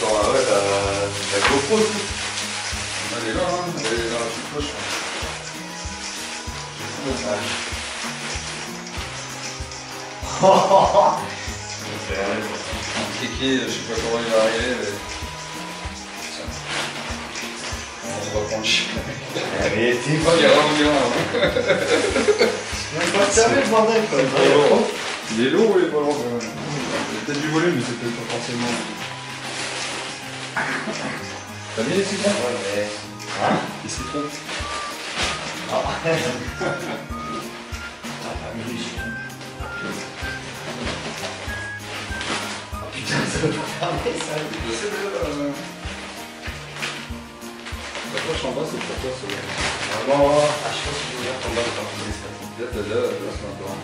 Ouais, t'as GoPro aussi. Elle est là, hein. Elle est dans la petite poche. Kéké, je sais pas comment il va arriver, mais... On va prendre le chien. Mais t'es pas qu'il rentre bien. Il va pas servir le bordel quoi. Il est lourd ou il est pas lourd quand même? Il y a peut-être du volume, mais c'est peut-être pas forcément. T'as mis les citrons? Ouais, mais... Hein? Les citrons? Ah. Putain, ça va pas fermer ça. Je sais déjà. La poche en bas, c'est pour toi, c'est. Non, je pense que je vais ouvrir ton bas pour faire ça. Là, t'as déjà la place maintenant.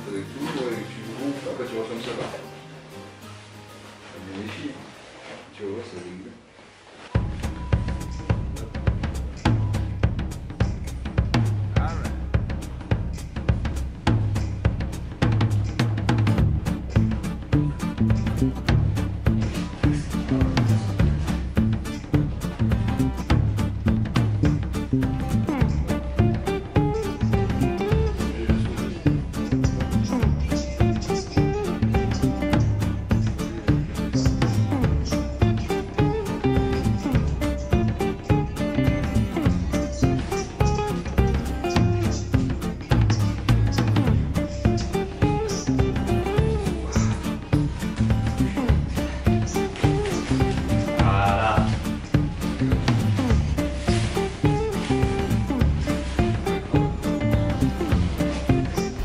Avec tout, avec tu gonfles, après tu refermes ça là. Ça vérifie. Tu vas voir, ça dégueu.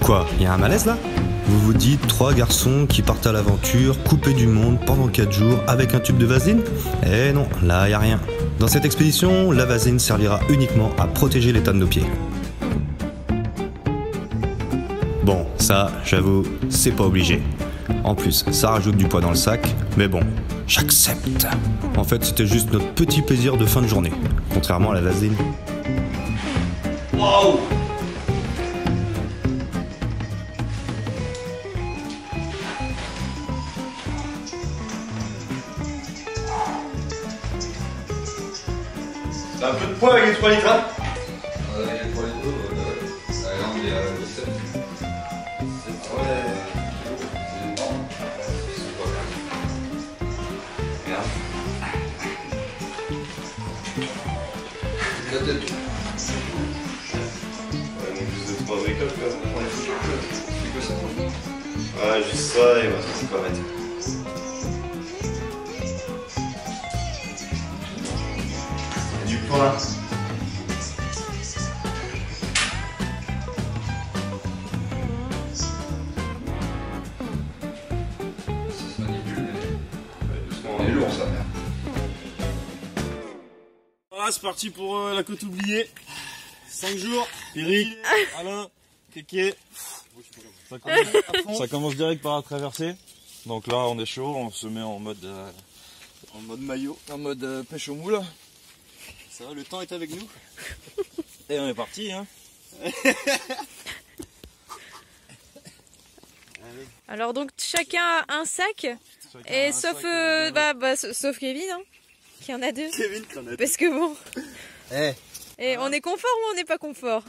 Quoi, y a un malaise là? Vous vous dites 3 garçons qui partent à l'aventure, coupés du monde pendant 4 jours avec un tube de vaseline? Eh non, là y a rien. Dans cette expédition, la vaseline servira uniquement à protéger l'état de nos pieds. Bon, ça, j'avoue, c'est pas obligé. En plus, ça rajoute du poids dans le sac, mais bon, j'accepte. En fait, c'était juste notre petit plaisir de fin de journée, contrairement à la vaseline. Wow! T'as un peu de poids avec les 3 litres, hein? Avec les 3 litres d'eau, ouais. Là, on est à 17. Ouais. C'est énorme. C'est pas grave. Merde. La tête. Ouais, donc juste 2-3 bricoles quoi. C'est quoi ça? Ouais, juste ça et on va se quoi mettre. Il y a du pain là. C'est manipule, mais. Doucement, on est lourd ça, merde. Voilà, c'est parti pour la côte oubliée. 5 jours. Eric, Alain, Kéké. Ça commence direct par la traversée. Donc là, on est chaud, on se met en mode maillot, en mode pêche au moule. Ça va, le temps est avec nous. Et on est parti, hein. Alors donc chacun a un sac, et sauf sauf Kevin, hein, qui en a 2. Kevin qui en a 2. Parce que bon. Eh. Et on est confort ou on n'est pas confort?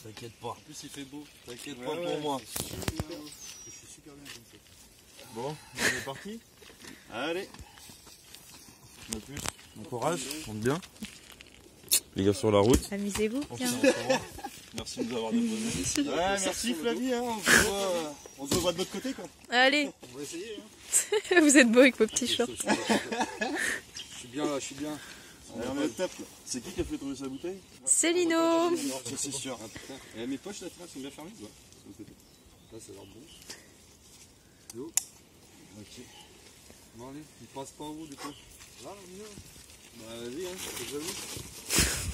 T'inquiète pas. En plus il fait beau. T'inquiète pas pour moi. Je suis super bien comme ça. Bon, on est parti. Allez. On a plus. Bon courage, monte bien. Les gars sur la route. Amusez-vous, tiens. Merci de nous avoir donné. Ouais, merci Flavie, hein. On se voit de l'autre côté quoi. Allez. On va essayer. Hein. Vous êtes beau avec vos petits shorts. Je suis bien là, je suis bien. Allez, on est au top là. C'est qui a fait trouver sa bouteille? C'est Lino. Ça c'est sûr. Et mes poches là, sont bien fermées? Ouais. Là ça a l'air bon. Yo. Ok. Bon allez, il passe pas en haut du coup. Là, bah vas-y, hein, j'avoue.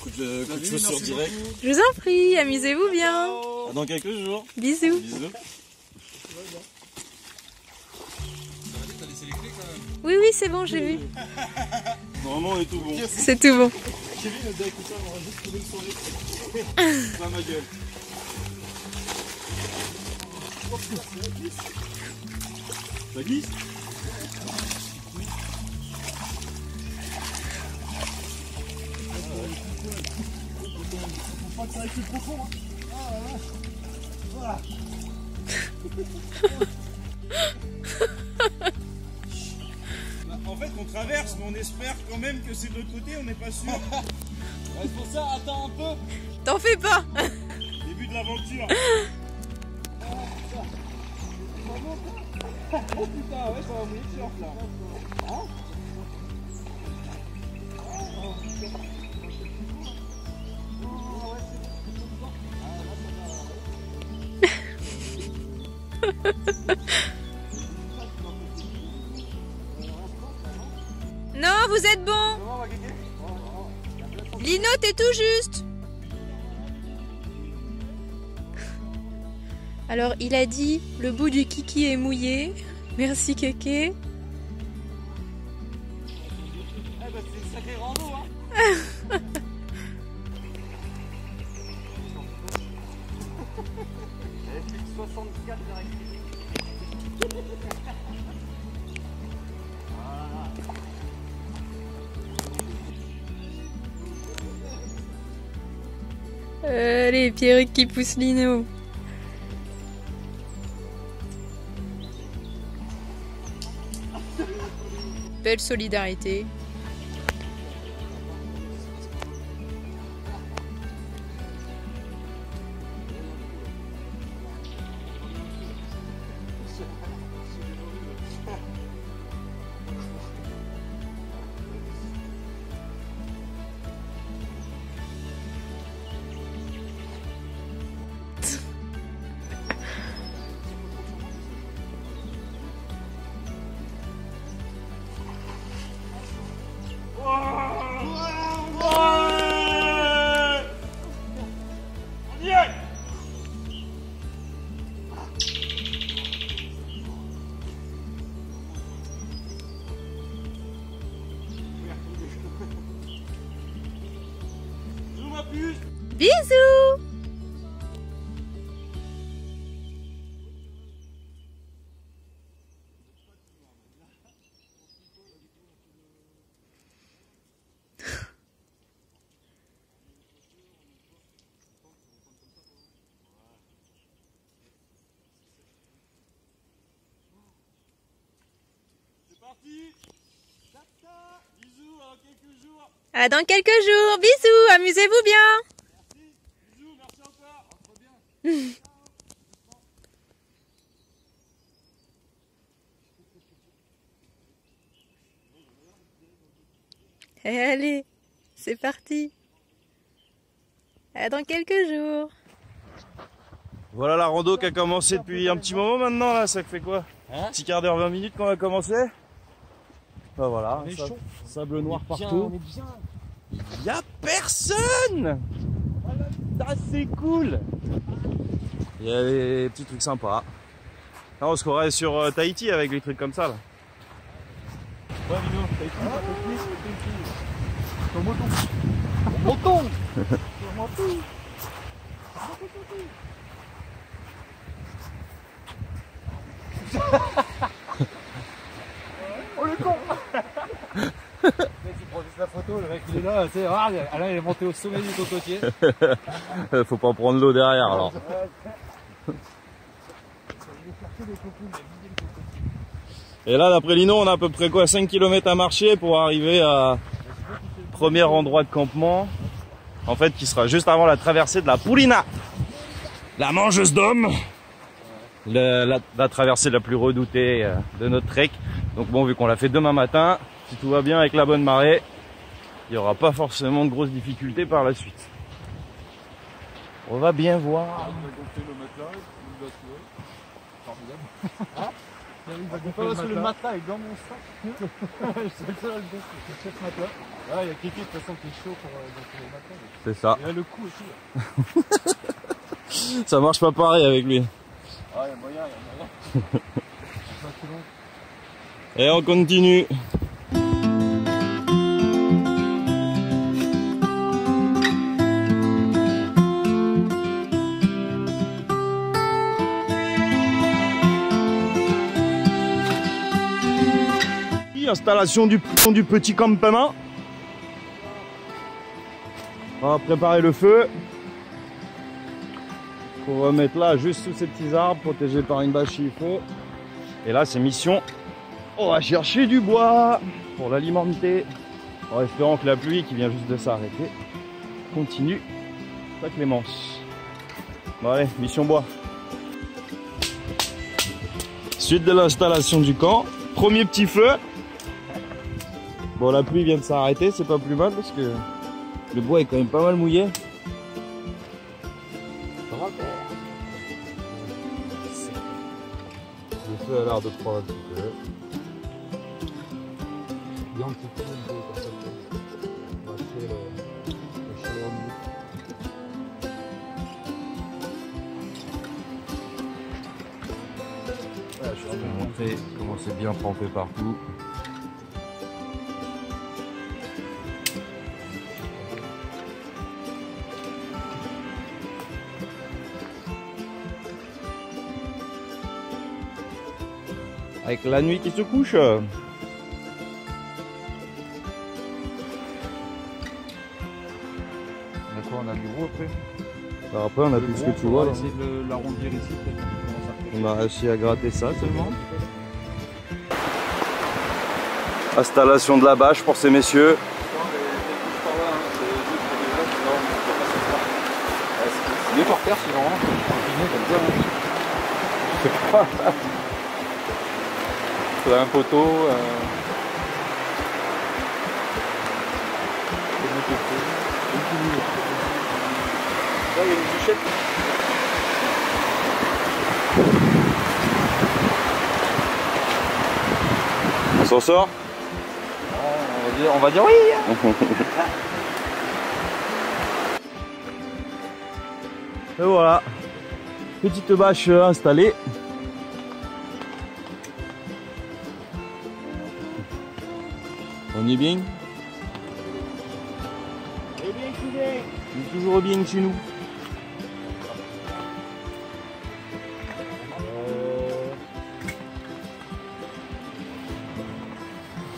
Coup de chaussure direct. Je vous en prie, amusez-vous bien. À dans quelques jours. Bisous. Bisous. Oui, oui, c'est bon, j'ai vu. Normalement on est tout bon. C'est tout bon. Kevin a déjà écouté, on va juste trouver le sourire. Pas ma gueule. Ça glisse. Faut pas que ça aille plus profond. Hein. Ah, voilà. Bah, en fait, on traverse, mais on espère quand même que c'est de l'autre côté, on n'est pas sûr. C'est pour ça, attends un peu. T'en fais pas. Début de l'aventure. Oh putain, ouais, ça va mouiller de surf là. Hein? Non, vous êtes bon. Lino, t'es tout juste. Alors, il a dit, le bout du kiki est mouillé. Merci, Kéké. Eh ben, c'est une sacrée rando, hein. Elle fait 64 d'activité. Les Pierrick qui poussent Lino. Belle solidarité. Bisous. C'est parti. Bisous, à quelques jours. À dans quelques jours. Bisous. Amusez-vous bien. Bisous, merci encore. Trop bien. Allez, c'est parti. À dans quelques jours. Voilà la rando qui a commencé depuis un petit moment maintenant là, ça fait quoi? Petit quart d'heure, 20 minutes qu'on a commencé. Bah voilà, sable noir partout. Y a personne. Ça c'est cool. Il y a des petits trucs sympas. Là, on se croirait sur Tahiti avec les trucs comme ça là. Ouais, Vino, Tahiti, Ton moton. Moton. Moton. Oh le con. Tu prends juste la photo, le mec il est là, tu sais, là il est monté au sommet du cocotier. faut pas prendre l'eau derrière alors. Et là d'après Lino on a à peu près quoi, 5 km à marcher pour arriver à premier endroit de campement. En fait qui sera juste avant la traversée de la Purina, la mangeuse d'hommes. La traversée la plus redoutée de notre trek. Donc bon, vu qu'on l'a fait demain matin, si tout va bien avec la bonne marée, il n'y aura pas forcément de grosses difficultés par la suite. On va bien voir. Il va gonfler le matelas est dans mon sac. Je suis le seul à le gonfler. C'est ce matelas. Là, il y a Kiki de toute façon qui est chaud pour gonfler le matelas. C'est ça. Il y a le coup aussi. Ça marche pas pareil avec lui. Ah, il y a moyen, il y a moyen. Et on continue. installation du petit campement. On va préparer le feu. Pour remettre là, juste sous ces petits arbres, protégés par une bâche s'il faut. Et là, c'est mission. On va chercher du bois pour l'alimenter. En espérant que la pluie qui vient juste de s'arrêter continue sa clémence. Bon allez, mission bois. Suite de l'installation du camp, premier petit feu. Bon, la pluie vient de s'arrêter, c'est pas plus mal parce que le bois est quand même pas mal mouillé. Le feu a l'air de prendre un petit peu. Il y a un petit peu de comme ça. On va créer le chaleur du bout. Voilà, je vais vous montrer comment c'est bien trempé partout. Avec la nuit qui se couche. D'accord, on a du gros après. Alors après, on a tout ce que tu vois. On Là. va essayer de l'arrondir ici. On a réussi à gratter ça seulement. Installation de la bâche pour ces messieurs. C'est mieux par terre sinon. C'est un poteau. Là, il y a une bûchette. On s'en sort? On va dire oui. Et voilà. Petite bâche installée. On est bien? On est toujours bien chez nous.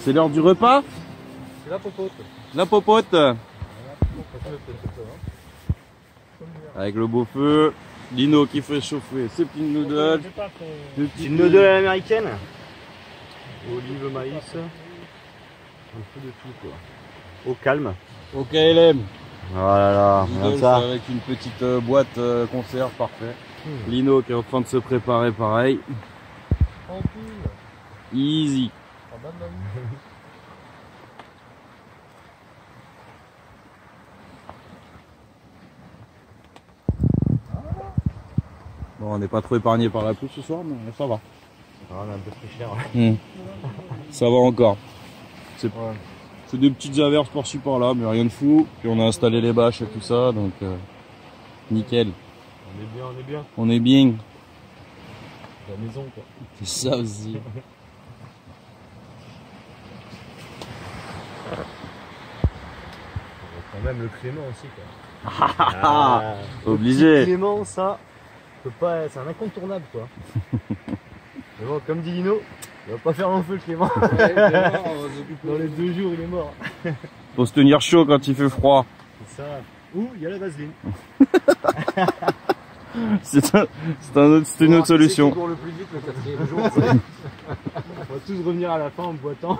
C'est l'heure du repas? C'est la popote. La popote. Avec le beau feu. Lino qui fait chauffer ses petites noodles. Des petites noodles à l'américaine. Olive, maïs. Un peu de tout quoi. Au calme. Au KLM. Voilà, regarde ça. Avec une petite boîte conserve, parfait. Lino qui est en train de se préparer pareil. Easy. Bon, on n'est pas trop épargné par la pluie ce soir, mais ça va. On est un peu plus cher. Ça va encore. C'est des petites averses par-ci par-là, mais rien de fou. Puis on a installé les bâches et tout ça, donc nickel. On est bien, on est bien. On est bien. La maison quoi. C'est ça aussi. Quand même le Clément aussi quoi. Obligé. Le Clément ça, c'est un incontournable quoi. Mais bon, comme dit Lino, il va pas faire long feu le Clément. Dans les 2 jours il est mort. Faut se tenir chaud quand il fait froid. C'est ça. Ouh, il y a la vaseline. C'est une autre solution. C'est le plus vite le 4e jour. On va tous revenir à la fin en boitant.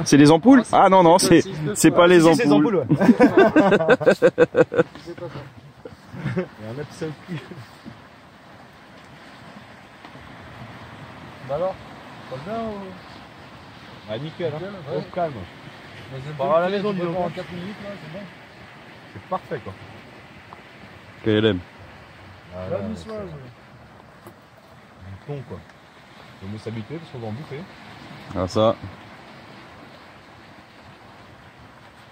C'est les ampoules? Ah non, non, c'est pas les ampoules. C'est les ampoules, ouais. C'est pas ça. Il y a un absolu cul. Bah alors, pas bien ou... Ah nickel, hein. Ouais. Au calme. Par à la maison, disons. En 4 minutes, là, c'est bon. C'est parfait, quoi. KLM. Ah, la niçoise. Du thon, quoi. Il faut s'habituer parce qu'on va en bouffer. Ah ça.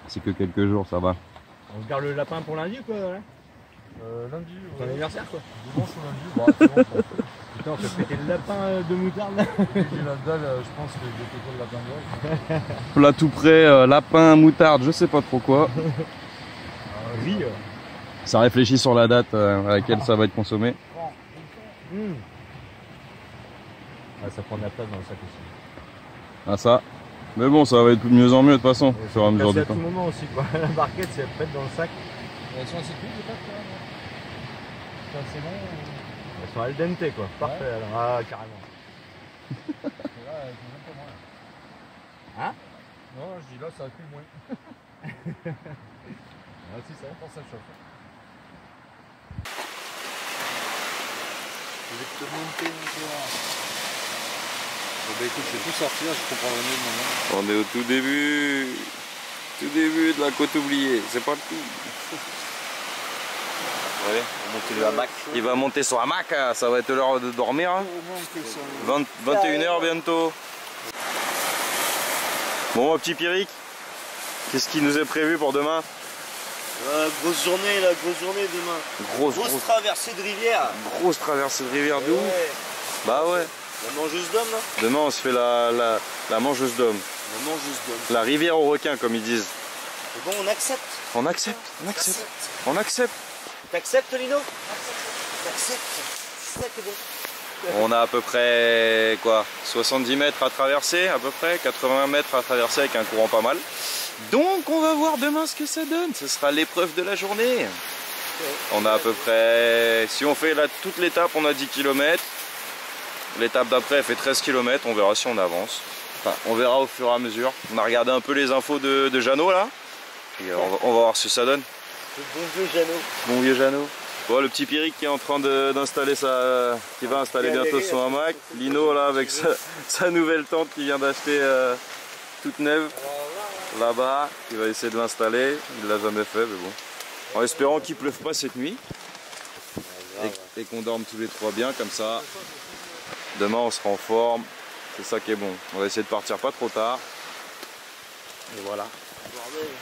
C'est que quelques jours, ça va. On se garde le lapin pour lundi ou quoi là lundi. Ton anniversaire quoi. Dimanche ou lundi. Bon, c'est bon. Putain, on fait péter le lapin de moutarde là. J'ai la dalle, je pense que j'ai pété le lapin de vol. Plat tout prêt, lapin, moutarde, je sais pas trop quoi. Riz. Ça réfléchit sur la date à laquelle ça va être consommé. Ah, ça prend de la place dans le sac aussi. Ah ça. Mais bon, ça va être de mieux en mieux de toute façon, au fur et à mesure du à temps. tout moment aussi quoi. La barquette, si elle pète dans le sac. Elles sont assez cuites les pâtes là, non? C'est assez bon. Elles sont al dente quoi. Parfait alors. Ah carrément. Là, elles sont même pas moins. Hein? Non, je dis là, ça cuit moins. Ah si, ça va pour ça chauffe. Je vais te monter encore. Bon bah écoute, je vais tout sortir, je comprendrai mieux le moment. On est au tout début de la côte oubliée, c'est pas le tout. Ouais, il va monter son hamac, ça va être l'heure de dormir. Hein. 21h bientôt. Bon, mon petit Pierrick, qu'est-ce qui nous est prévu pour demain? Grosse journée demain. Grosse traversée de rivière. Grosse traversée de rivière de ouf. Bah ouais. La mangeuse d'homme là. Demain on se fait la mangeuse d'homme. La mangeuse d'homme. La rivière aux requins comme ils disent. Et bon, on accepte. On accepte. T'acceptes Lino? T'acceptes. C'est ça qui est bon. On a à peu près quoi, 70 mètres à traverser, à peu près 80 mètres à traverser avec un courant pas mal. Donc on va voir demain ce que ça donne. Ce sera l'épreuve de la journée. On a à peu près, si on fait toute l'étape, on a 10 km. L'étape d'après elle fait 13 km, on verra si on avance. Enfin, on verra au fur et à mesure. On a regardé un peu les infos de Jeannot là. Et on va voir ce que ça donne. Le bon vieux Jeannot. Bon vieux Jeannot. Bon, le petit Pierrick qui est en train d'installer qui va installer bientôt son hamac. Lino là avec sa nouvelle tente qu'il vient d'acheter toute neuve. Là-bas, il va essayer de l'installer. Il l'a jamais fait, mais bon. En espérant qu'il pleuve pas cette nuit. Et qu'on dorme tous les trois bien comme ça. Demain on sera en forme, c'est ça qui est bon. On va essayer de partir pas trop tard. Et voilà.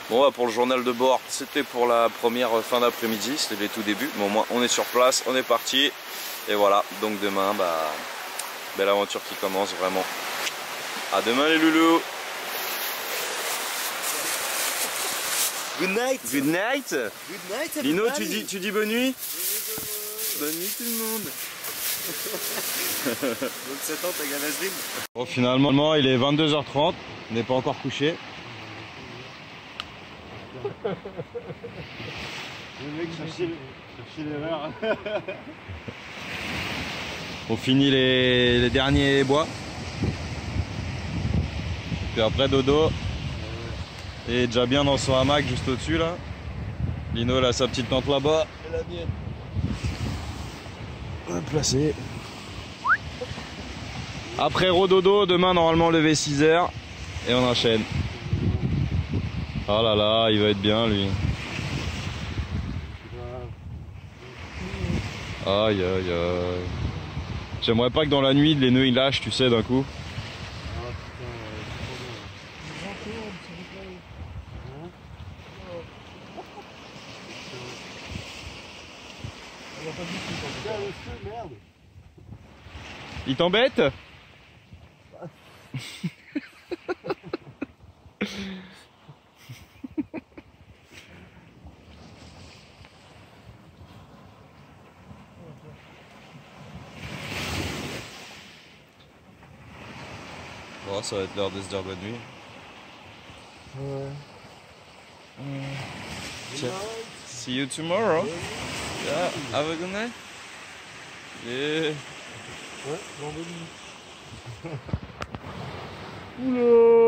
Bon, pour le journal de bord, c'était pour la première fin d'après-midi, c'était les tout débuts. Mais au moins on est sur place, on est parti. Et voilà, donc demain, belle aventure qui commence vraiment. À demain les loulous. Good night. Good night. Good night. Lino, tu dis bonne nuit. Bonne nuit tout le monde. Donc 7 ans, t'as Galazrim. Bon, finalement, il est 22h30, on n'est pas encore couché. Le mec cherchait l'erreur. On finit les derniers bois. Puis après dodo. Et déjà bien dans son hamac juste au-dessus là. Lino il a sa petite tente là-bas. C'est la mienne. Placé. Après rododo, demain normalement lever 6h et on enchaîne. Oh là là, il va être bien lui. Aïe aïe aïe. J'aimerais pas que dans la nuit les nœuds ils lâchent, tu sais, d'un coup. Il t'embête? Bon, ça va être l'heure de se dire bonne nuit. See you tomorrow. Yeah, have a good night. Yeah. Ouais, vendredi. Oula.